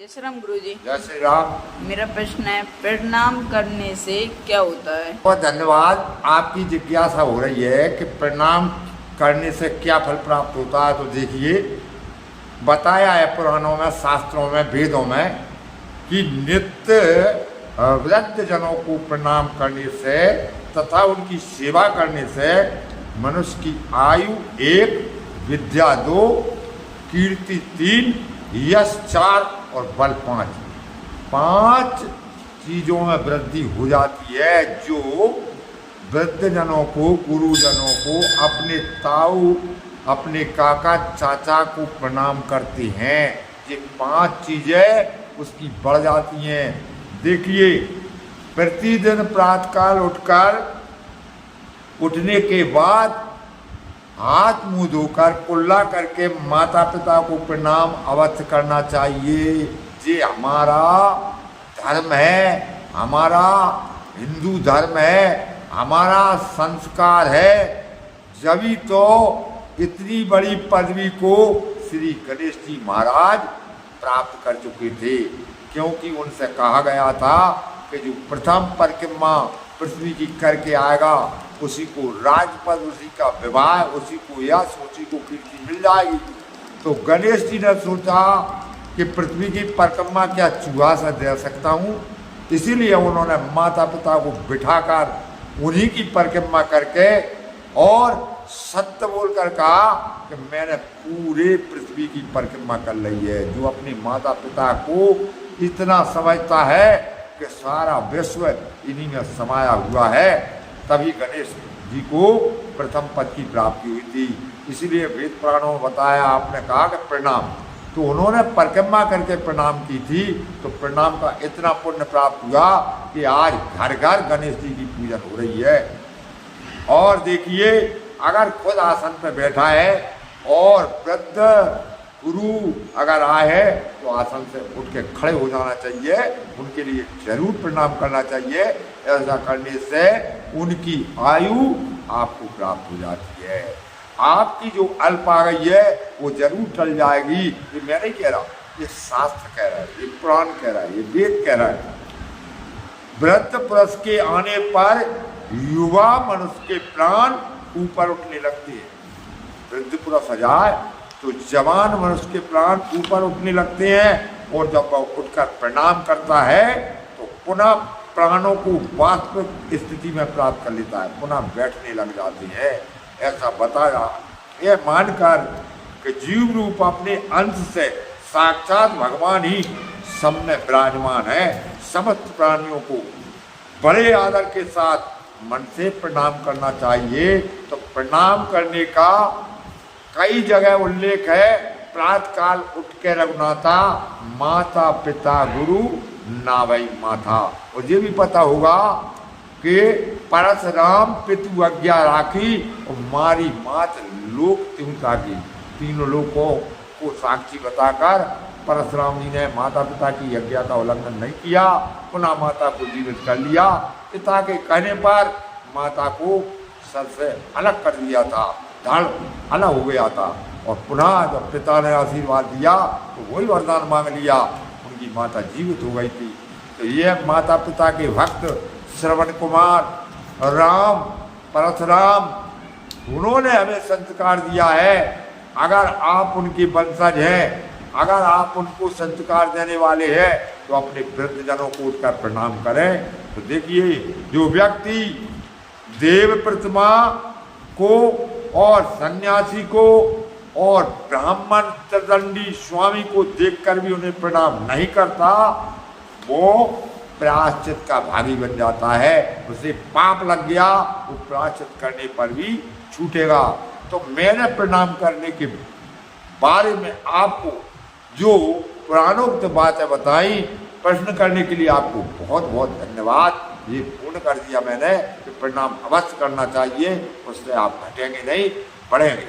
जय श्री राम गुरु जी। जय श्री राम। मेरा प्रश्न है, प्रणाम करने से क्या होता है? बहुत धन्यवाद। आपकी जिज्ञासा हो रही है कि प्रणाम करने से क्या फल प्राप्त होता है। तो देखिए, बताया है पुराणों में, शास्त्रों में, वेदों में कि नित्य वृद्ध जनों को प्रणाम करने से तथा उनकी सेवा करने से मनुष्य की आयु 1, विद्या 2, कीर्ति 3, यश 4 और बल 5 चीज़ों में वृद्धि हो जाती है। जो वृद्धजनों को, गुरुजनों को, अपने ताऊ, अपने काका, चाचा को प्रणाम करते हैं, ये 5 चीज़ें उसकी बढ़ जाती हैं। देखिए, प्रतिदिन प्रातःकाल उठने के बाद हाथ मुंह धोकर कुल्ला करके माता पिता को प्रणाम अवश्य करना चाहिए। ये हमारा धर्म है, हमारा हिंदू धर्म है, हमारा संस्कार है। जभी तो इतनी बड़ी पदवी को श्री गणेश जी महाराज प्राप्त कर चुके थे, क्योंकि उनसे कहा गया था कि जो प्रथम परिक्रमा पृथ्वी की करके आएगा उसी को राजपद, उसी का विवाह, उसी को यश, उसी को कीर्ति मिल जाएगी। तो गणेश जी ने सोचा कि पृथ्वी की परिक्रमा क्या चूहा से दे सकता हूँ, इसीलिए उन्होंने माता पिता को बिठाकर उन्हीं की परिक्रमा करके और सत्य बोलकर कहा कि मैंने पूरे पृथ्वी की परिक्रमा कर ली है। जो अपने माता पिता को इतना समझता है कि सारा विश्व इन्हीं में समाया हुआ है, तभी गणेश जी को प्रथम पद की प्राप्ति हुई थी। इसीलिए वेद पुराणों में बताया, आपने कहा कि प्रणाम, तो उन्होंने परिक्रमा करके प्रणाम की थी, तो प्रणाम का इतना पुण्य प्राप्त हुआ कि आज घर घर गणेश जी की पूजन हो रही है। और देखिए, अगर खुद आसन पर बैठा है और वृद्ध गुरु अगर आए है तो आसन से उठ के खड़े हो जाना चाहिए, उनके लिए जरूर प्रणाम करना चाहिए। ऐसा करने से उनकी आयु आपको प्राप्त हो जाती है। आपकी जो अल्प आ गई है वो जरूर टल जाएगी। ये मैं नहीं कह रहा, ये शास्त्र कह रहा है, ये पुराण कह रहा है, ये वेद कह रहा है। वृद्ध पुरुष के आने पर युवा मनुष्य के प्राण ऊपर उठने लगते हैं। वृद्ध पुरुष आ जाए तो जवान मनुष्य के प्राण ऊपर उठने लगते हैं, और जब वह उठकर प्रणाम करता है तो पुनः प्राणों को वास्तविक स्थिति में प्राप्त कर लेता है, पुनः बैठने लग जाते हैं। ऐसा बताया, यह मानकर कि जीव रूप अपने अंश से साक्षात भगवान ही सब में विराजमान है। समस्त प्राणियों को बड़े आदर के साथ मन से प्रणाम करना चाहिए। तो प्रणाम करने का कई जगह उल्लेख है। प्रातःकाल उठ के रघुनाथा, माता पिता गुरु नावई माथा। और ये भी पता होगा कि परशुराम पितु आज्ञा राखी और मारी मात लोक त्यों ताकी। तीनों लोगों को साक्षी बताकर परशुराम जी ने माता पिता की आज्ञा का उल्लंघन नहीं किया, पुनः माता को जीवित कर लिया। पिता के कहने पर माता को सर से अलग कर दिया था, धड़ अलग हो गया था, और पुनः जब पिता ने आशीर्वाद दिया तो वही वरदान मांग लिया, उनकी माता जीवित हो गई थी। तो ये माता पिता के भक्त श्रवण कुमार, राम, परशुराम, उन्होंने हमें संस्कार दिया है। अगर आप उनके वंशज हैं, अगर आप उनको संस्कार देने वाले हैं, तो अपने वृद्धजनों को उठकर प्रणाम करें। तो देखिए, जो व्यक्ति देव प्रतिमा को और सन्यासी को और ब्राह्मण त्रिदंडी स्वामी को देखकर भी उन्हें प्रणाम नहीं करता, वो प्रायश्चित का भागी बन जाता है। उसे पाप लग गया, वो प्रायश्चित करने पर भी छूटेगा। तो मैंने प्रणाम करने के बारे में आपको जो पुराणोक्त बातें बताई, प्रश्न करने के लिए आपको बहुत बहुत धन्यवाद। ये पूर्ण कर दिया मैंने कि प्रणाम अवश्य करना चाहिए, उससे आप घटेंगे नहीं, बढ़ेंगे।